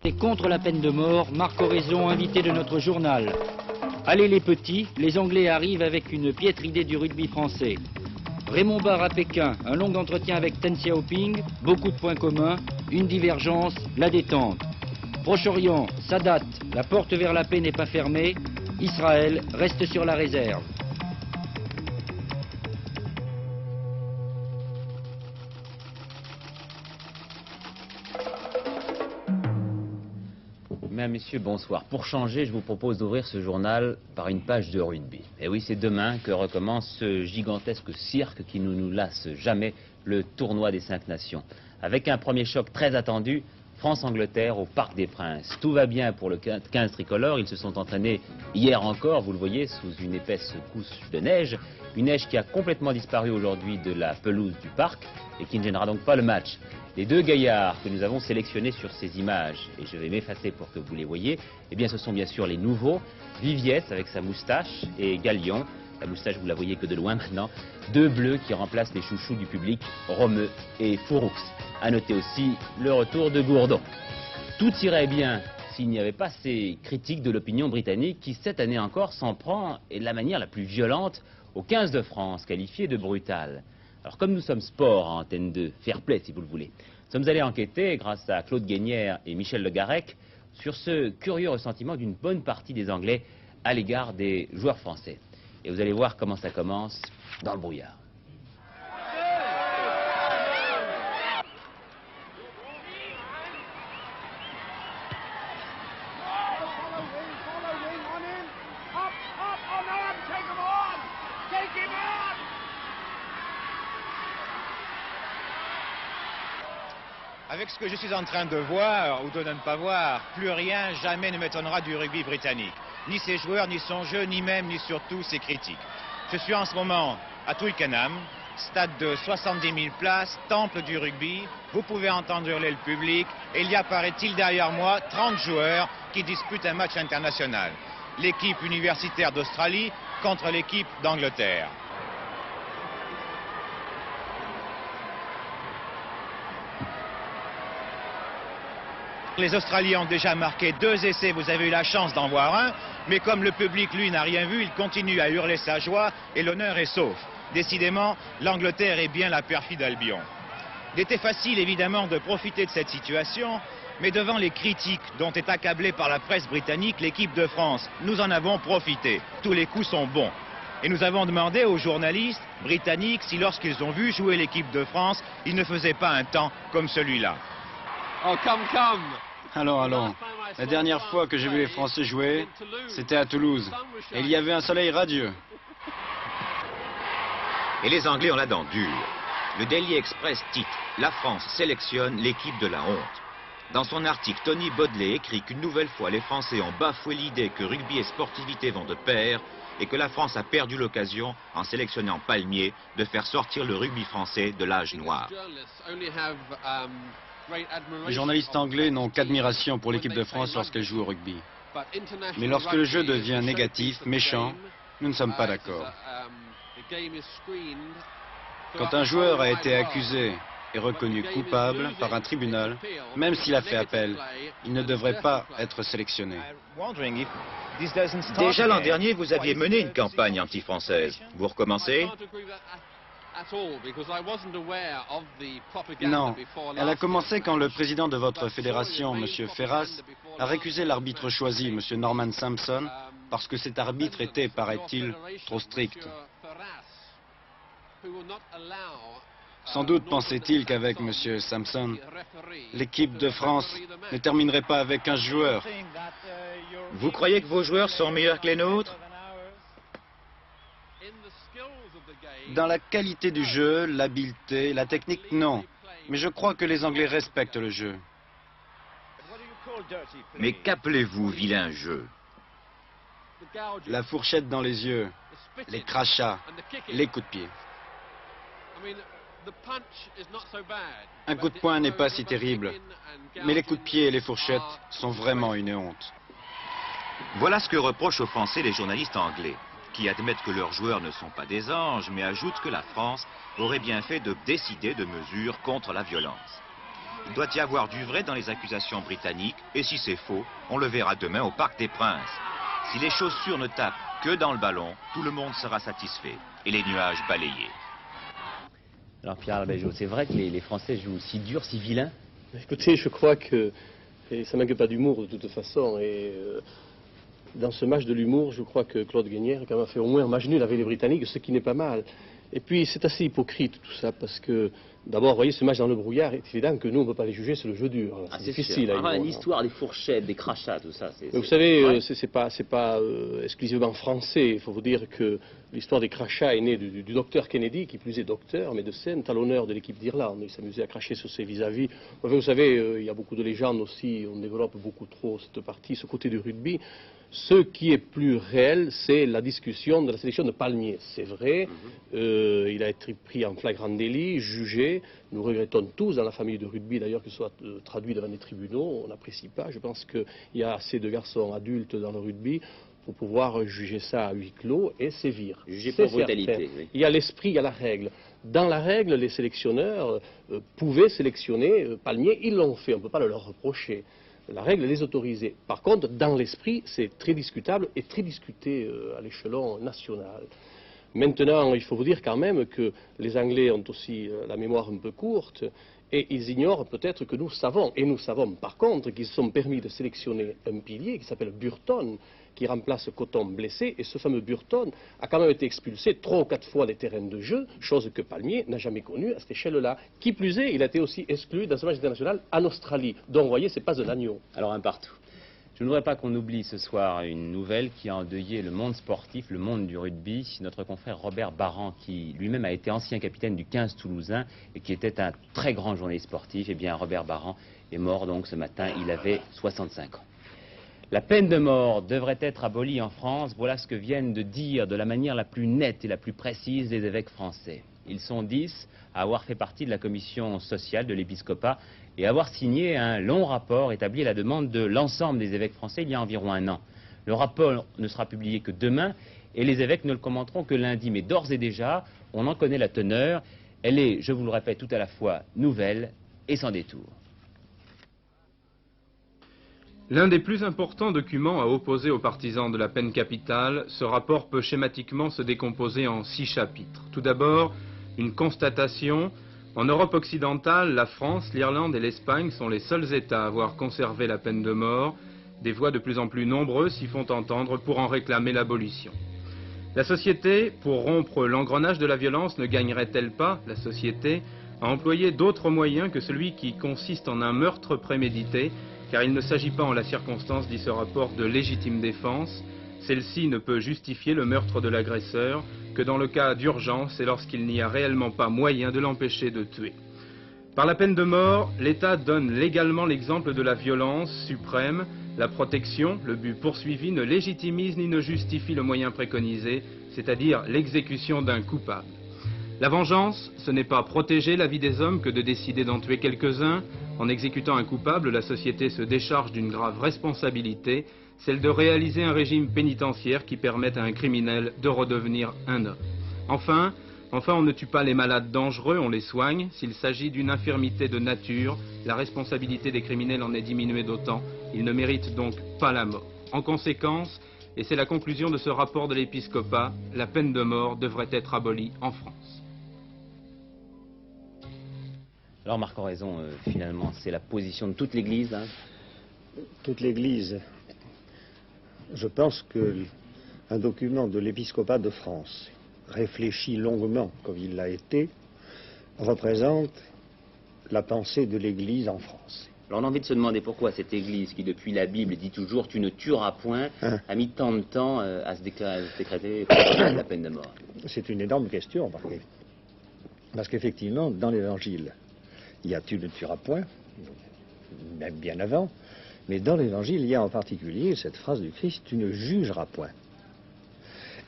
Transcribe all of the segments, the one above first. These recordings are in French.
Et contre la peine de mort, Marc Oraison, invité de notre journal. Allez les petits, les Anglais arrivent avec une piètre idée du rugby français. Raymond Barre à Pékin, un long entretien avec Deng Xiaoping, beaucoup de points communs, une divergence, la détente. Proche-Orient, Sadat, la porte vers la paix n'est pas fermée, Israël reste sur la réserve. Mesdames, Messieurs, bonsoir. Pour changer, je vous propose d'ouvrir ce journal par une page de rugby. Et oui, c'est demain que recommence ce gigantesque cirque qui ne nous lasse jamais, le tournoi des 5 nations. Avec un premier choc très attendu, France-Angleterre au Parc des Princes. Tout va bien pour le 15 tricolore, ils se sont entraînés hier encore, vous le voyez, sous une épaisse couche de neige. Une neige qui a complètement disparu aujourd'hui de la pelouse du parc et qui ne gênera donc pas le match. Les deux gaillards que nous avons sélectionnés sur ces images, et je vais m'effacer pour que vous les voyez, eh bien ce sont bien sûr les nouveaux, Viviès avec sa moustache et Galion, la moustache vous la voyez que de loin maintenant, deux bleus qui remplacent les chouchous du public, Romeu et Fouroux. À noter aussi le retour de Gourdon. Tout irait bien s'il n'y avait pas ces critiques de l'opinion britannique qui cette année encore s'en prend et de la manière la plus violente au 15 de France, qualifié de brutal. Alors comme nous sommes sport à Antenne 2, fair play si vous le voulez, nous sommes allés enquêter grâce à Claude Guénière et Michel Le Garec sur ce curieux ressentiment d'une bonne partie des Anglais à l'égard des joueurs français. Et vous allez voir comment ça commence dans le brouillard. Avec ce que je suis en train de voir ou de ne pas voir, plus rien jamais ne m'étonnera du rugby britannique. Ni ses joueurs, ni son jeu, ni même, ni surtout ses critiques. Je suis en ce moment à Twickenham, stade de 70 000 places, temple du rugby. Vous pouvez entendre hurler le public. Et il y a, paraît-il, derrière moi, 30 joueurs qui disputent un match international. L'équipe universitaire d'Australie contre l'équipe d'Angleterre. Les Australiens ont déjà marqué 2 essais, vous avez eu la chance d'en voir un, mais comme le public, lui, n'a rien vu, il continue à hurler sa joie et l'honneur est sauf. Décidément, l'Angleterre est bien la perfide Albion. Il était facile, évidemment, de profiter de cette situation, mais devant les critiques dont est accablée par la presse britannique l'équipe de France, nous en avons profité. Tous les coups sont bons. Et nous avons demandé aux journalistes britanniques si lorsqu'ils ont vu jouer l'équipe de France, ils ne faisaient pas un temps comme celui-là. Oh, come. Allons. La dernière fois que j'ai vu les Français jouer, c'était à Toulouse. Et il y avait un soleil radieux. Et les Anglais ont la dent dure. Le Daily Express titre « La France sélectionne l'équipe de la honte ». Dans son article, Tony Bodley écrit qu'une nouvelle fois, les Français ont bafoué l'idée que rugby et sportivité vont de pair et que la France a perdu l'occasion, en sélectionnant Palmier, de faire sortir le rugby français de l'âge noir. Les journalistes anglais n'ont qu'admiration pour l'équipe de France lorsqu'elle joue au rugby. Mais lorsque le jeu devient négatif, méchant, nous ne sommes pas d'accord. Quand un joueur a été accusé et reconnu coupable par un tribunal, même s'il a fait appel, il ne devrait pas être sélectionné. Déjà l'an dernier, vous aviez mené une campagne anti-française. Vous recommencez ? Non, elle a commencé quand le président de votre fédération, M. Ferras, a récusé l'arbitre choisi, M. Norman Sampson, parce que cet arbitre était, paraît-il, trop strict. Sans doute pensait-il qu'avec M. Sampson, l'équipe de France ne terminerait pas avec 15 joueurs. Vous croyez que vos joueurs sont meilleurs que les nôtres ? Dans la qualité du jeu, l'habileté, la technique, non. Mais je crois que les Anglais respectent le jeu. Mais qu'appelez-vous vilain jeu ? La fourchette dans les yeux, les crachats, les coups de pied. Un coup de poing n'est pas si terrible, mais les coups de pied et les fourchettes sont vraiment une honte. Voilà ce que reprochent aux Français les journalistes anglais, qui admettent que leurs joueurs ne sont pas des anges, mais ajoutent que la France aurait bien fait de décider de mesures contre la violence. Il doit y avoir du vrai dans les accusations britanniques, et si c'est faux, on le verra demain au Parc des Princes. Si les chaussures ne tapent que dans le ballon, tout le monde sera satisfait, et les nuages balayés. Alors Pierre Albégeot, c'est vrai que les Français jouent si dur, si vilain? Écoutez, je crois que et ça ne manque pas d'humour de toute façon. Et dans ce match de l'humour, je crois que Claude Guénière a quand même fait au moins un match nul avec les Britanniques, ce qui n'est pas mal. Et puis c'est assez hypocrite tout ça, parce que d'abord, vous voyez, ce match dans le brouillard, est évident que nous, on ne peut pas les juger, c'est le jeu dur. C'est difficile. L'histoire des fourchettes, des crachats, tout ça. Vous savez, c'est pas exclusivement français. Il faut vous dire que l'histoire des crachats est née du docteur Kennedy, qui plus est docteur, médecin, talonneur de l'équipe d'Irlande. Il s'amusait à cracher sur ses vis-à-vis. Enfin, vous savez, il y a beaucoup de légendes aussi, on développe beaucoup trop cette partie, ce côté du rugby. Ce qui est plus réel, c'est la discussion de la sélection de Palmier. C'est vrai, il a été pris en flagrant délit, jugé. Nous regrettons tous dans la famille de rugby, d'ailleurs, qu'il soit traduit devant des tribunaux. On n'apprécie pas. Je pense qu'il y a assez de garçons adultes dans le rugby pour pouvoir juger ça à huis clos et sévir. Juger pour brutalité. Oui. Il y a l'esprit, il y a la règle. Dans la règle, les sélectionneurs pouvaient sélectionner Palmier. Ils l'ont fait, on ne peut pas le leur reprocher. La règle les autorisait. Par contre, dans l'esprit, c'est très discutable et très discuté à l'échelon national. Maintenant, il faut vous dire quand même que les Anglais ont aussi la mémoire un peu courte et ils ignorent peut-être que nous savons. Et nous savons par contre qu'ils se sont permis de sélectionner un pilier qui s'appelle Burton, qui remplace Coton blessé, et ce fameux Burton a quand même été expulsé 3 ou 4 fois des terrains de jeu, chose que Palmier n'a jamais connue à cette échelle-là. Qui plus est, il a été aussi exclu dans un match international en Australie. Donc vous voyez, c'est pas un agneau. Alors un partout. Je ne voudrais pas qu'on oublie ce soir une nouvelle qui a endeuillé le monde sportif, le monde du rugby. Notre confrère Robert Barran, qui lui-même a été ancien capitaine du 15 toulousain et qui était un très grand journaliste sportif, eh bien Robert Barran est mort donc ce matin, il avait 65 ans. La peine de mort devrait être abolie en France, voilà ce que viennent de dire de la manière la plus nette et la plus précise les évêques français. Ils sont 10 à avoir fait partie de la commission sociale de l'épiscopat et à avoir signé un long rapport établi à la demande de l'ensemble des évêques français il y a environ un an. Le rapport ne sera publié que demain et les évêques ne le commenteront que lundi. Mais d'ores et déjà, on en connaît la teneur. Elle est, je vous le répète, tout à la fois nouvelle et sans détour. L'un des plus importants documents à opposer aux partisans de la peine capitale, ce rapport peut schématiquement se décomposer en 6 chapitres. Tout d'abord, une constatation. En Europe occidentale, la France, l'Irlande et l'Espagne sont les seuls États à avoir conservé la peine de mort. Des voix de plus en plus nombreuses s'y font entendre pour en réclamer l'abolition. La société, pour rompre l'engrenage de la violence, ne gagnerait-elle pas, la société, à employer d'autres moyens que celui qui consiste en un meurtre prémédité, car il ne s'agit pas en la circonstance, dit ce rapport, de légitime défense. Celle-ci ne peut justifier le meurtre de l'agresseur que dans le cas d'urgence et lorsqu'il n'y a réellement pas moyen de l'empêcher de tuer. Par la peine de mort, l'État donne légalement l'exemple de la violence suprême. La protection, le but poursuivi, ne légitimise ni ne justifie le moyen préconisé, c'est-à-dire l'exécution d'un coupable. La vengeance, ce n'est pas protéger la vie des hommes que de décider d'en tuer quelques-uns. En exécutant un coupable, la société se décharge d'une grave responsabilité, celle de réaliser un régime pénitentiaire qui permette à un criminel de redevenir un homme. Enfin, on ne tue pas les malades dangereux, on les soigne. S'il s'agit d'une infirmité de nature, la responsabilité des criminels en est diminuée d'autant. Ils ne méritent donc pas la mort. En conséquence, et c'est la conclusion de ce rapport de l'épiscopat, la peine de mort devrait être abolie en France. Alors Marc Oraison, finalement, c'est la position de toute l'Église, hein? Toute l'Église. Je pense qu'un document de l'épiscopat de France, réfléchi longuement comme il l'a été, représente la pensée de l'Église en France. Alors on a envie de se demander pourquoi cette Église, qui depuis la Bible dit toujours « tu ne tueras point », a mis tant de temps à se décréter la peine de mort. C'est une énorme question, parce qu'effectivement, dans l'Évangile, il y a « tu ne tueras point », même bien avant, mais dans l'Évangile, il y a en particulier cette phrase du Christ « tu ne jugeras point ».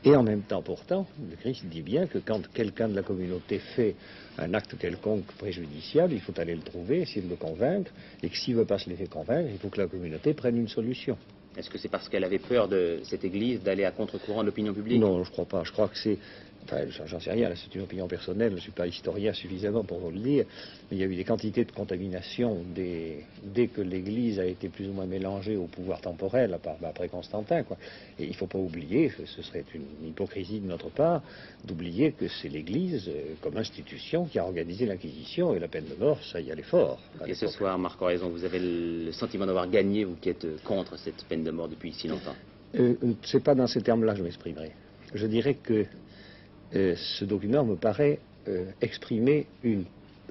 Et en même temps, pourtant, le Christ dit bien que quand quelqu'un de la communauté fait un acte quelconque préjudiciable, il faut aller le trouver, essayer de le convaincre, et que s'il ne veut pas se laisser convaincre, il faut que la communauté prenne une solution. Est-ce que c'est parce qu'elle avait peur de cette église d'aller à contre-courant de l'opinion publique? Non, je crois pas. Je crois que c'est... Enfin, j'en sais rien, là, c'est une opinion personnelle, je ne suis pas historien suffisamment pour vous le dire, mais il y a eu des quantités de contamination dès que l'Église a été plus ou moins mélangée au pouvoir temporel, après Constantin, quoi. Et il ne faut pas oublier, ce serait une hypocrisie de notre part, d'oublier que c'est l'Église, comme institution, qui a organisé l'Inquisition, et la peine de mort, ça y allait fort. Et ce soir, Marc Oraison, vous avez le sentiment d'avoir gagné, vous qui êtes contre cette peine de mort depuis si longtemps? C'est pas dans ces termes-là que je m'exprimerai. Je dirais que ce document me paraît exprimer une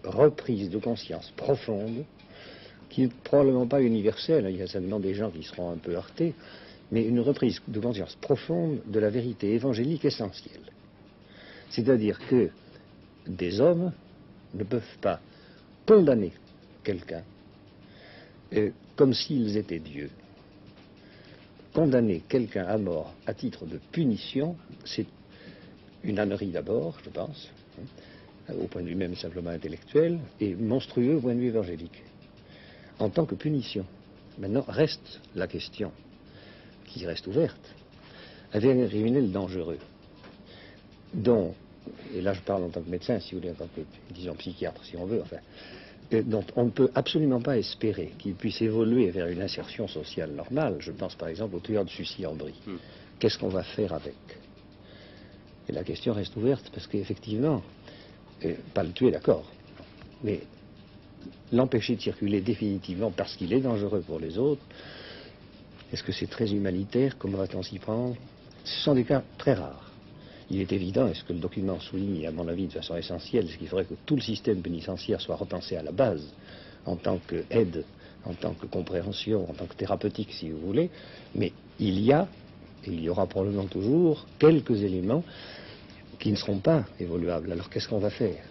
reprise de conscience profonde, qui n'est probablement pas universelle, il y a certainement des gens qui seront un peu heurtés, mais une reprise de conscience profonde de la vérité évangélique essentielle. C'est-à-dire que des hommes ne peuvent pas condamner quelqu'un comme s'ils étaient Dieu. Condamner quelqu'un à mort à titre de punition, c'est une ânerie d'abord, je pense, au point de vue même simplement intellectuel, et monstrueux au point de vue évangélique, en tant que punition. Maintenant, reste la question, qui reste ouverte, avec un criminel dangereux, dont, et là je parle en tant que médecin, si vous voulez, en tant que, disons, psychiatre, si on veut, enfin, dont on ne peut absolument pas espérer qu'il puisse évoluer vers une insertion sociale normale. Je pense par exemple au tueur de Sucy-en-Brie. Qu'est-ce qu'on va faire avec? Et la question reste ouverte parce qu'effectivement, pas le tuer, d'accord, mais l'empêcher de circuler définitivement parce qu'il est dangereux pour les autres, est-ce que c'est très humanitaire? Comment va-t-on s'y prendre? Ce sont des cas très rares. Il est évident, et ce que le document souligne, à mon avis, de façon essentielle, c'est qu'il faudrait que tout le système pénitentiaire soit repensé à la base, en tant qu'aide, en tant que compréhension, en tant que thérapeutique, si vous voulez, mais il y a, et il y aura probablement toujours, quelques éléments qui ne seront pas évoluables. Alors qu'est-ce qu'on va faire?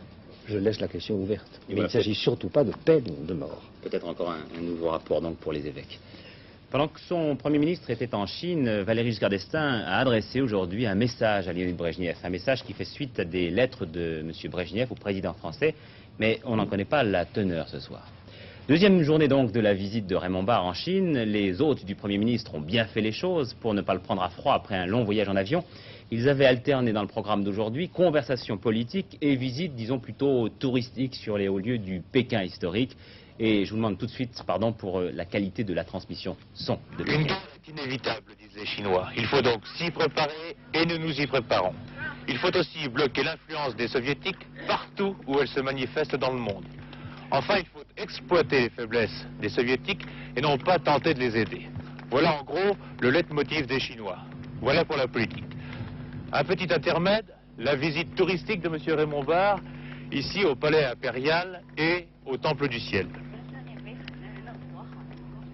Je laisse la question ouverte. Mais il ne s'agit surtout pas de peine de mort. Peut-être encore un nouveau rapport donc pour les évêques. Pendant que son Premier ministre était en Chine, Valéry Giscard d'Estaing a adressé aujourd'hui un message à Léonid Brejnev. Un message qui fait suite à des lettres de M. Brejnev au président français, mais on n'en connaît pas la teneur ce soir. Deuxième journée donc de la visite de Raymond Barre en Chine. Les hôtes du Premier ministre ont bien fait les choses pour ne pas le prendre à froid après un long voyage en avion. Ils avaient alterné dans le programme d'aujourd'hui conversation politique et visite, disons plutôt touristique sur les hauts lieux du Pékin historique. Et je vous demande tout de suite pardon pour la qualité de la transmission son de Pékin. Une guerre est inévitable, disent les Chinois. Il faut donc s'y préparer et nous nous y préparons. Il faut aussi bloquer l'influence des Soviétiques partout où elle se manifeste dans le monde. Enfin, il faut exploiter les faiblesses des Soviétiques et non pas tenter de les aider. Voilà en gros le leitmotiv des Chinois. Voilà pour la politique. Un petit intermède, la visite touristique de M. Raymond Barre, ici au Palais impérial et au Temple du Ciel.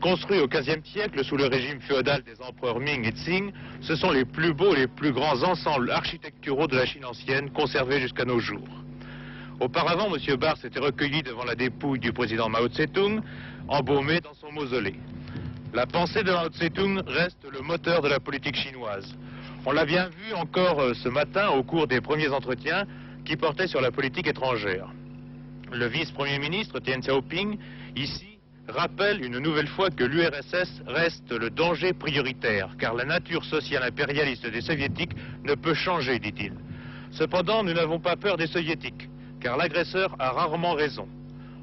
Construits au XVe siècle sous le régime féodal des empereurs Ming et Qing, ce sont les plus beaux et les plus grands ensembles architecturaux de la Chine ancienne conservés jusqu'à nos jours. Auparavant, M. Barre s'était recueilli devant la dépouille du président Mao Tse-tung, embaumé dans son mausolée. La pensée de Mao Tse-tung reste le moteur de la politique chinoise. On l'a bien vu encore ce matin au cours des premiers entretiens qui portaient sur la politique étrangère. Le vice-premier ministre Deng Xiaoping, ici, rappelle une nouvelle fois que l'URSS reste le danger prioritaire, car la nature sociale impérialiste des soviétiques ne peut changer, dit-il. Cependant, nous n'avons pas peur des soviétiques, car l'agresseur a rarement raison.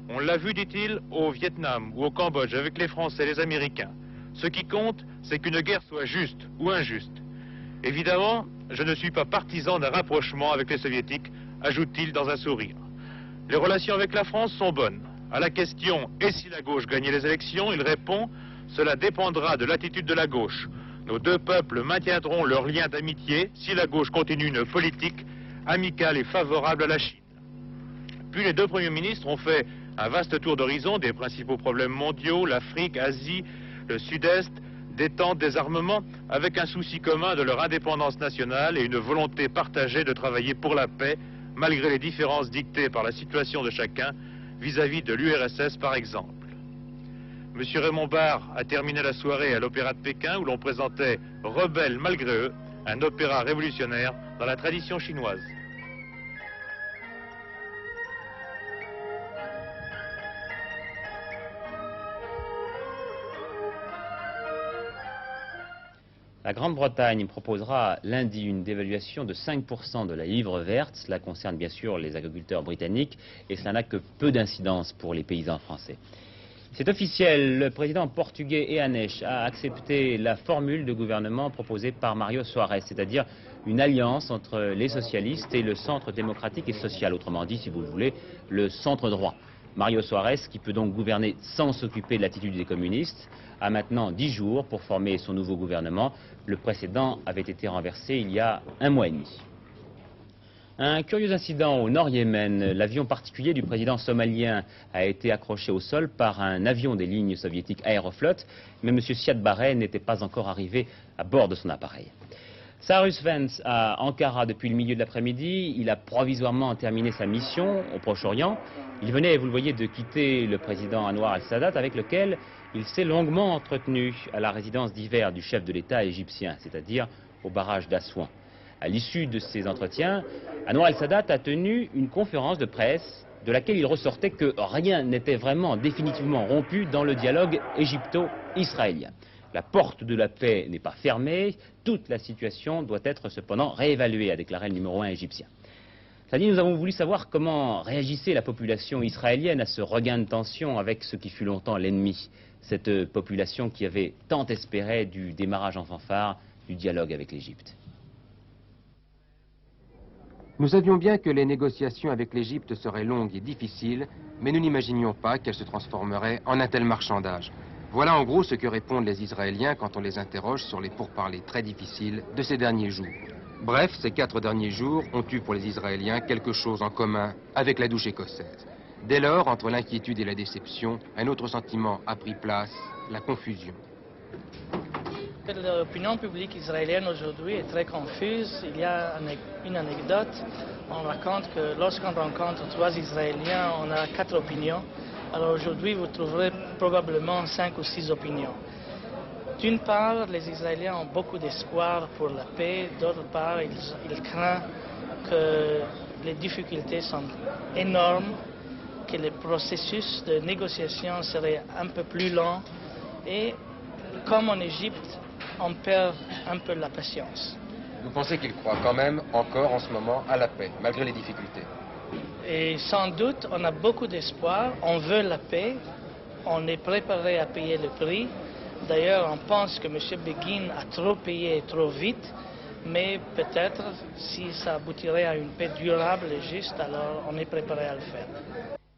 On l'a vu, dit-il, au Vietnam ou au Cambodge avec les Français et les Américains. Ce qui compte, c'est qu'une guerre soit juste ou injuste. Évidemment, je ne suis pas partisan d'un rapprochement avec les soviétiques, ajoute-t-il dans un sourire. Les relations avec la France sont bonnes. À la question « Et si la gauche gagnait les élections ?», il répond « Cela dépendra de l'attitude de la gauche. Nos deux peuples maintiendront leur lien d'amitié si la gauche continue une politique amicale et favorable à la Chine. » Puis les deux premiers ministres ont fait un vaste tour d'horizon des principaux problèmes mondiaux, l'Afrique, Asie, le Sud-Est, détente, désarmement, avec un souci commun de leur indépendance nationale et une volonté partagée de travailler pour la paix, malgré les différences dictées par la situation de chacun, vis-à-vis de l'URSS par exemple. M. Raymond Barre a terminé la soirée à l'Opéra de Pékin où l'on présentait « Rebelles malgré eux », un opéra révolutionnaire dans la tradition chinoise. La Grande-Bretagne proposera lundi une dévaluation de 5% de la livre verte. Cela concerne bien sûr les agriculteurs britanniques et cela n'a que peu d'incidence pour les paysans français. C'est officiel, le président portugais Eanes a accepté la formule de gouvernement proposée par Mário Soares, c'est-à-dire une alliance entre les socialistes et le centre démocratique et social, autrement dit, si vous le voulez, le centre droit. Mário Soares, qui peut donc gouverner sans s'occuper de l'attitude des communistes, a maintenant 10 jours pour former son nouveau gouvernement. Le précédent avait été renversé il y a 1 mois et demi. Un curieux incident au Nord-Yémen. L'avion particulier du président somalien a été accroché au sol par un avion des lignes soviétiques Aeroflot, mais M. Siad Barre n'était pas encore arrivé à bord de son appareil. Cyrus Vance à Ankara depuis le milieu de l'après-midi. Il a provisoirement terminé sa mission au Proche-Orient. Il venait, vous le voyez, de quitter le président Anwar al-Sadat avec lequel il s'est longuement entretenu à la résidence d'hiver du chef de l'État égyptien, c'est-à-dire au barrage d'Assouan. À l'issue de ces entretiens, Anwar al-Sadat a tenu une conférence de presse de laquelle il ressortait que rien n'était vraiment définitivement rompu dans le dialogue égypto-israélien. La porte de la paix n'est pas fermée, toute la situation doit être cependant réévaluée, a déclaré le numéro 1 égyptien. Cela dit, nous avons voulu savoir comment réagissait la population israélienne à ce regain de tension avec ce qui fut longtemps l'ennemi, cette population qui avait tant espéré du démarrage en fanfare du dialogue avec l'Égypte. Nous savions bien que les négociations avec l'Égypte seraient longues et difficiles, mais nous n'imaginions pas qu'elles se transformeraient en un tel marchandage. Voilà en gros ce que répondent les Israéliens quand on les interroge sur les pourparlers très difficiles de ces derniers jours. Bref, ces 4 derniers jours ont eu pour les Israéliens quelque chose en commun avec la douche écossaise. Dès lors, entre l'inquiétude et la déception, un autre sentiment a pris place, la confusion. L'opinion publique israélienne aujourd'hui est très confuse. Il y a une anecdote. On raconte que lorsqu'on rencontre 3 Israéliens, on a 4 opinions. Alors aujourd'hui, vous trouverez probablement 5 ou 6 opinions. D'une part, les Israéliens ont beaucoup d'espoir pour la paix. D'autre part, ils craignent que les difficultés sont énormes, que le processus de négociation serait un peu plus lent. Et comme en Égypte, on perd un peu la patience. Vous pensez qu'ils croient quand même encore en ce moment à la paix, malgré les difficultés? Et sans doute, on a beaucoup d'espoir, on veut la paix, on est préparé à payer le prix. D'ailleurs, on pense que M. Begin a trop payé trop vite, mais peut-être si ça aboutirait à une paix durable et juste, alors on est préparé à le faire.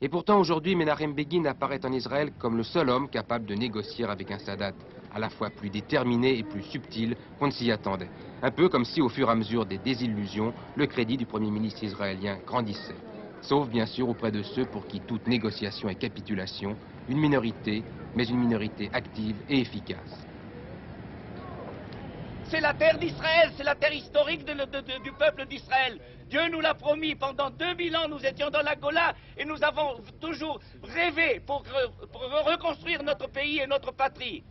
Et pourtant, aujourd'hui, Menachem Begin apparaît en Israël comme le seul homme capable de négocier avec un Sadat, à la fois plus déterminé et plus subtil qu'on ne s'y attendait. Un peu comme si, au fur et à mesure des désillusions, le crédit du Premier ministre israélien grandissait. Sauf, bien sûr, auprès de ceux pour qui toute négociation est capitulation, une minorité, mais une minorité active et efficace. C'est la terre d'Israël, c'est la terre historique du peuple d'Israël. Dieu nous l'a promis, pendant 2000 ans nous étions dans la Gola et nous avons toujours rêvé pour reconstruire notre pays et notre patrie.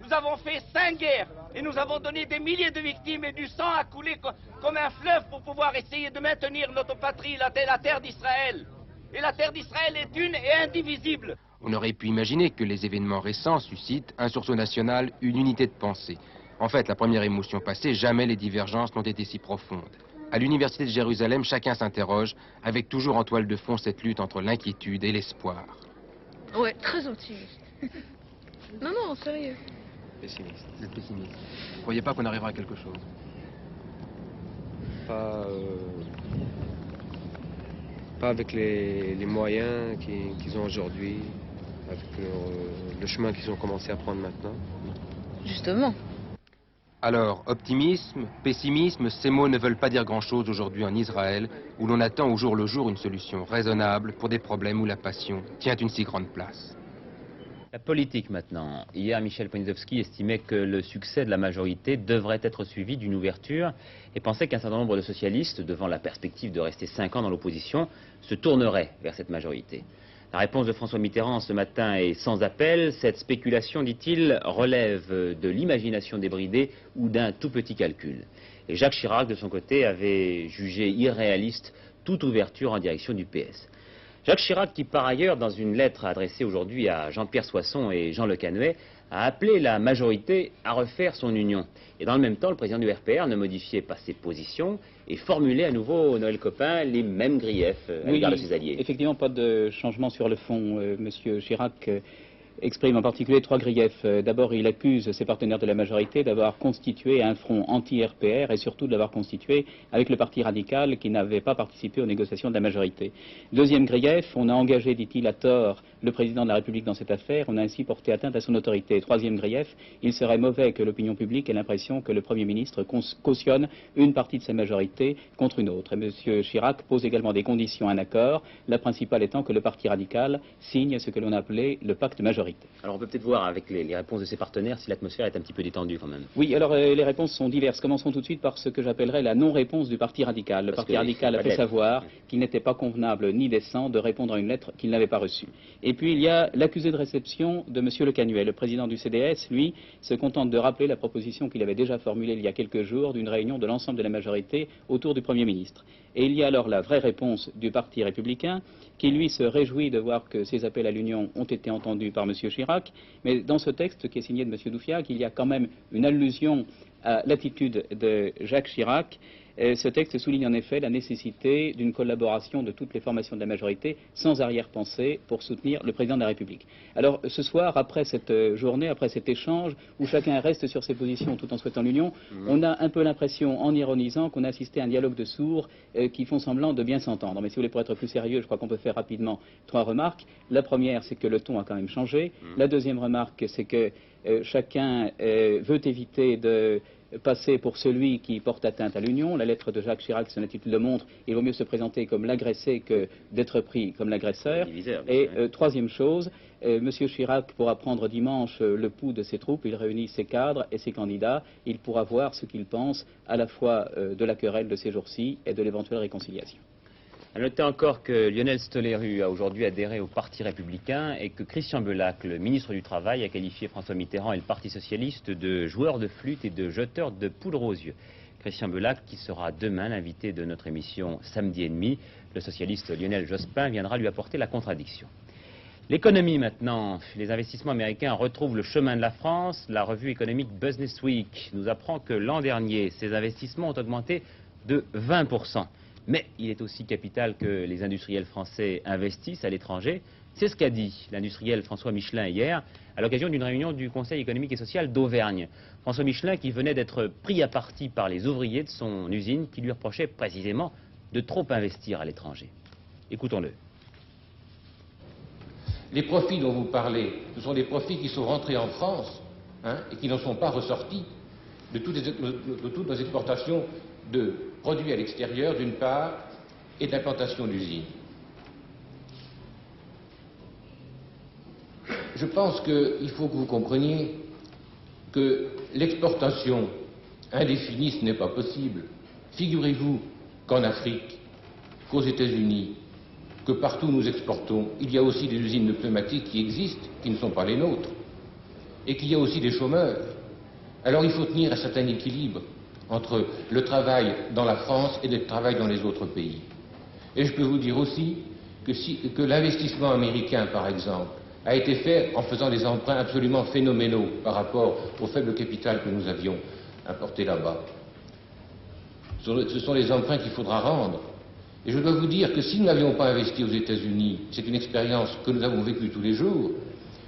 Nous avons fait 5 guerres et nous avons donné des milliers de victimes et du sang a coulé comme un fleuve pour pouvoir essayer de maintenir notre patrie, la terre d'Israël. Et la terre d'Israël est une et indivisible. On aurait pu imaginer que les événements récents suscitent un sursaut national, une unité de pensée. En fait, la première émotion passée, jamais les divergences n'ont été si profondes. À l'université de Jérusalem, chacun s'interroge, avec toujours en toile de fond cette lutte entre l'inquiétude et l'espoir. Ouais, très optimiste. Non, sérieux. Pessimiste. Vous êtes pessimiste. Vous ne croyez pas qu'on arrivera à quelque chose? Pas avec les moyens qu'ils ont aujourd'hui, avec le chemin qu'ils ont commencé à prendre maintenant. Justement. Alors, optimisme, pessimisme, ces mots ne veulent pas dire grand-chose aujourd'hui en Israël, où l'on attend au jour le jour une solution raisonnable pour des problèmes où la passion tient une si grande place. La politique maintenant. Hier, Michel Poniatowski estimait que le succès de la majorité devrait être suivi d'une ouverture et pensait qu'un certain nombre de socialistes, devant la perspective de rester 5 ans dans l'opposition, se tourneraient vers cette majorité. La réponse de François Mitterrand ce matin est sans appel. Cette spéculation, dit-il, relève de l'imagination débridée ou d'un tout petit calcul. Et Jacques Chirac, de son côté, avait jugé irréaliste toute ouverture en direction du PS. Jacques Chirac, qui par ailleurs, dans une lettre adressée aujourd'hui à Jean-Pierre Soisson et Jean Le Canuet, a appelé la majorité à refaire son union. Et dans le même temps, le président du RPR ne modifiait pas ses positions et formulait à nouveau, Noël Copin, les mêmes griefs à l'égard de ses alliés. Effectivement, pas de changement sur le fond. Monsieur Chirac exprime en particulier 3 griefs. D'abord, il accuse ses partenaires de la majorité d'avoir constitué un front anti-RPR et surtout de l'avoir constitué avec le Parti radical qui n'avait pas participé aux négociations de la majorité. Deuxième grief, on a engagé, dit-il, à tort le président de la République dans cette affaire, on a ainsi porté atteinte à son autorité. Troisième grief, il serait mauvais que l'opinion publique ait l'impression que le Premier ministre cautionne une partie de sa majorité contre une autre. Et M. Chirac pose également des conditions à un accord, la principale étant que le Parti radical signe ce que l'on a appelé le pacte majoritaire. Alors on peut peut-être voir avec les réponses de ses partenaires si l'atmosphère est un petit peu détendue quand même. Oui, alors les réponses sont diverses. Commençons tout de suite par ce que j'appellerais la non-réponse du Parti radical. Le Parti radical a fait savoir qu'il n'était pas convenable ni décent de répondre à une lettre qu'il n'avait pas reçue. Et puis il y a l'accusé de réception de M. Le Canuet. Le président du CDS, lui, se contente de rappeler la proposition qu'il avait déjà formulée il y a quelques jours d'une réunion de l'ensemble de la majorité autour du Premier ministre. Et il y a alors la vraie réponse du Parti républicain qui, lui, se réjouit de voir que ces appels à l'union ont été entendus par M. Chirac. Mais dans ce texte qui est signé de M. Doufiac, il y a quand même une allusion à l'attitude de Jacques Chirac. Ce texte souligne en effet la nécessité d'une collaboration de toutes les formations de la majorité sans arrière-pensée pour soutenir le président de la République. Alors ce soir, après cette journée, après cet échange où chacun reste sur ses positions tout en souhaitant l'union, on a un peu l'impression, en ironisant, qu'on a assisté à un dialogue de sourds qui font semblant de bien s'entendre. Mais si vous voulez, pour être plus sérieux, je crois qu'on peut faire rapidement 3 remarques. La première, c'est que le ton a quand même changé. La deuxième remarque, c'est que chacun veut éviter de passer pour celui qui porte atteinte à l'Union. La lettre de Jacques Chirac, son attitude le montre, il vaut mieux se présenter comme l'agressé que d'être pris comme l'agresseur. Et troisième chose, M. Chirac pourra prendre dimanche le pouls de ses troupes, il réunit ses cadres et ses candidats, il pourra voir ce qu'il pense à la fois de la querelle de ces jours-ci et de l'éventuelle réconciliation. À noter encore que Lionel Stoléru a aujourd'hui adhéré au Parti républicain et que Christian Belac, le ministre du Travail, a qualifié François Mitterrand et le Parti socialiste de joueurs de flûte et de jeteurs de poudre aux yeux. Christian Belac, qui sera demain l'invité de notre émission Samedi et demi, le socialiste Lionel Jospin viendra lui apporter la contradiction. L'économie maintenant, les investissements américains retrouvent le chemin de la France. La revue économique Business Week nous apprend que l'an dernier, ces investissements ont augmenté de 20%. Mais il est aussi capital que les industriels français investissent à l'étranger. C'est ce qu'a dit l'industriel François Michelin hier à l'occasion d'une réunion du Conseil économique et social d'Auvergne. François Michelin qui venait d'être pris à partie par les ouvriers de son usine qui lui reprochaient précisément de trop investir à l'étranger. Écoutons-le. Les profits dont vous parlez, ce sont des profits qui sont rentrés en France et qui n'en sont pas ressortis de toutes nos exportations de produits à l'extérieur, d'une part, et d'implantation d'usines. Je pense qu'il faut que vous compreniez que l'exportation indéfinie, ce n'est pas possible. Figurez-vous qu'en Afrique, qu'aux États-Unis, que partout où nous exportons, il y a aussi des usines de pneumatiques qui existent, qui ne sont pas les nôtres, et qu'il y a aussi des chômeurs. Alors il faut tenir un certain équilibre entre le travail dans la France et le travail dans les autres pays. Et je peux vous dire aussi que l'investissement américain, par exemple, a été fait en faisant des emprunts absolument phénoménaux par rapport au faible capital que nous avions importé là-bas. Ce sont les emprunts qu'il faudra rendre. Et je dois vous dire que si nous n'avions pas investi aux États-Unis, c'est une expérience que nous avons vécue tous les jours,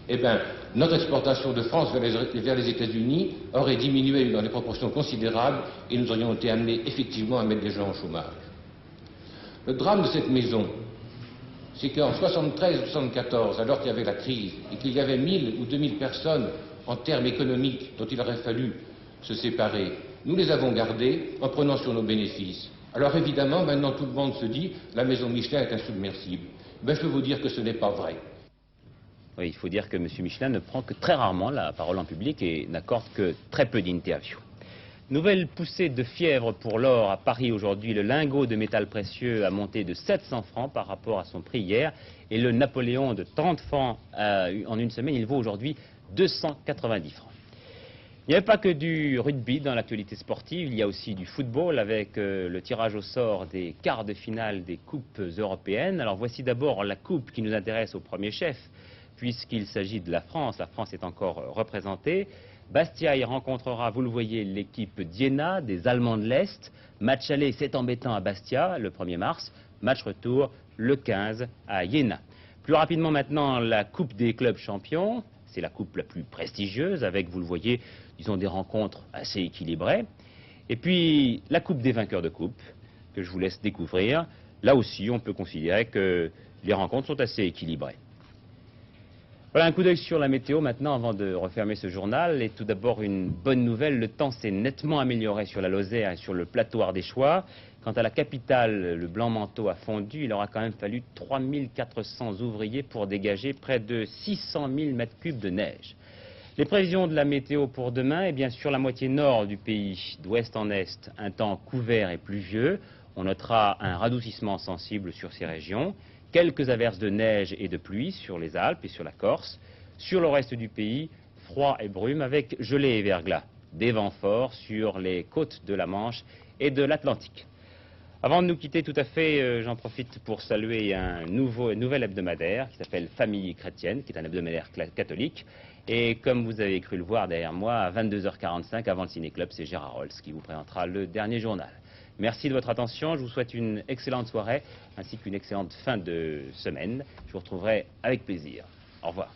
eh bien, notre exportation de France vers les États-Unis aurait diminué dans des proportions considérables et nous aurions été amenés effectivement à mettre des gens au chômage. Le drame de cette maison, c'est qu'en 73-74, alors qu'il y avait la crise et qu'il y avait 1000 ou 2000 personnes en termes économiques dont il aurait fallu se séparer, nous les avons gardées en prenant sur nos bénéfices. Alors évidemment, maintenant tout le monde se dit la maison Michelin est insubmersible. Ben, je peux vous dire que ce n'est pas vrai. Oui, il faut dire que M. Michelin ne prend que très rarement la parole en public et n'accorde que très peu d'interviews. Nouvelle poussée de fièvre pour l'or à Paris aujourd'hui. Le lingot de métal précieux a monté de 700 francs par rapport à son prix hier. Et le Napoléon de 30 francs en une semaine, il vaut aujourd'hui 290 francs. Il n'y avait pas que du rugby dans l'actualité sportive, il y a aussi du football avec le tirage au sort des quarts de finale des coupes européennes. Alors voici d'abord la coupe qui nous intéresse au premier chef. puisqu'il s'agit de la France. La France est encore représentée. Bastia y rencontrera, vous le voyez, l'équipe d'Iéna, des Allemands de l'Est. Match aller, c'est embêtant à Bastia, le 1er mars. Match retour, le 15 à Iéna. Plus rapidement maintenant, la Coupe des clubs champions. C'est la coupe la plus prestigieuse, avec, vous le voyez, disons des rencontres assez équilibrées. Et puis, la Coupe des vainqueurs de coupe, que je vous laisse découvrir. Là aussi, on peut considérer que les rencontres sont assez équilibrées. Voilà un coup d'œil sur la météo maintenant avant de refermer ce journal. Et tout d'abord une bonne nouvelle, le temps s'est nettement amélioré sur la Lozère et sur le plateau ardéchois. Quant à la capitale, le blanc manteau a fondu. Il aura quand même fallu 3400 ouvriers pour dégager près de 600 000 mètres cubes de neige. Les prévisions de la météo pour demain, eh bien sur la moitié nord du pays, d'ouest en est, un temps couvert et pluvieux. On notera un radoucissement sensible sur ces régions. Quelques averses de neige et de pluie sur les Alpes et sur la Corse. Sur le reste du pays, froid et brume avec gelée et verglas. Des vents forts sur les côtes de la Manche et de l'Atlantique. Avant de nous quitter tout à fait, j'en profite pour saluer un nouvel hebdomadaire qui s'appelle Famille chrétienne, qui est un hebdomadaire catholique. Et comme vous avez cru le voir derrière moi, à 22h45, avant le Ciné-Club, c'est Gérard Rolls qui vous présentera le dernier journal. Merci de votre attention, je vous souhaite une excellente soirée ainsi qu'une excellente fin de semaine. Je vous retrouverai avec plaisir. Au revoir.